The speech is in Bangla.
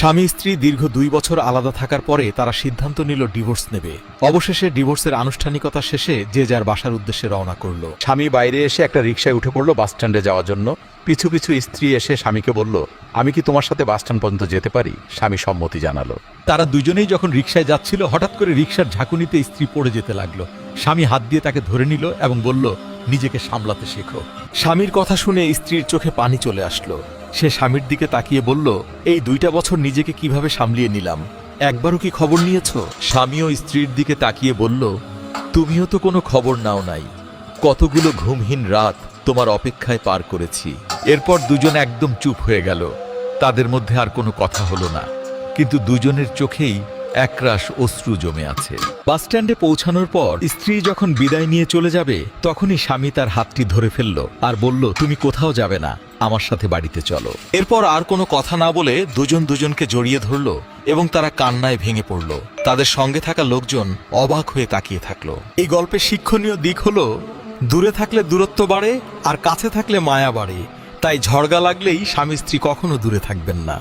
স্বামী স্ত্রী দীর্ঘ 2 বছর আলাদা থাকার পরে তারা সিদ্ধান্ত নিল ডিভোর্স নেবে। অবশেষে ডিভোর্সের আনুষ্ঠানিকতা শেষে যে যার বাসার উদ্দেশ্যে রওনা করল। স্বামী বাইরে এসে একটা রিকশায় উঠে পড়ল বাস স্ট্যান্ডে যাওয়ার জন্য। পিছু পিছু স্ত্রী এসে স্বামীকে বলল, আমি কি তোমার সাথে বাস স্ট্যান্ড পর্যন্ত যেতে পারি? স্বামী সম্মতি জানালো। তারা দুজনেই যখন রিকশায় যাচ্ছিল, হঠাৎ করে রিকশার ঝাঁকুনিতে স্ত্রী পড়ে যেতে লাগলো। স্বামী হাত দিয়ে তাকে ধরে নিল এবং বলল, নিজেকে সামলাতে শেখো। স্বামীর কথা শুনে স্ত্রীর চোখে পানি চলে আসলো। সে স্বামীর দিকে তাকিয়ে বলল, এই 2টা বছর নিজেকে কিভাবে সামলিয়ে নিলাম, একবারও কি খবর নিয়েছ? স্বামীও স্ত্রীর দিকে তাকিয়ে বলল, তুমিও তো কোনো খবর নাও নাই। কতগুলো ঘুমহীন রাত তোমার অপেক্ষায় পার করেছি। এরপর দুজন একদম চুপ হয়ে গেল। তাদের মধ্যে আর কোনো কথা হলো না, কিন্তু দুজনের চোখেই একরাশ অশ্রু জমে আছে। বাস স্ট্যান্ডে পৌঁছানোর পর স্ত্রী যখন বিদায় নিয়ে চলে যাবে, তখনই স্বামী তার হাতটি ধরে ফেলল আর বলল, তুমি কোথাও যাবে না, আমার সাথে বাড়িতে চলো। এরপর আর কোনো কথা না বলে দুজন দুজনকে জড়িয়ে ধরল এবং তারা কান্নায় ভেঙে পড়ল। তাদের সঙ্গে থাকা লোকজন অবাক হয়ে তাকিয়ে থাকলো। এই গল্পের শিক্ষণীয় দিক হলো, দূরে থাকলে দূরত্ব বাড়ে আর কাছে থাকলে মায়া বাড়ে। তাই ঝড়গা লাগলেই স্বামী স্ত্রী কখনো দূরে থাকবেন না।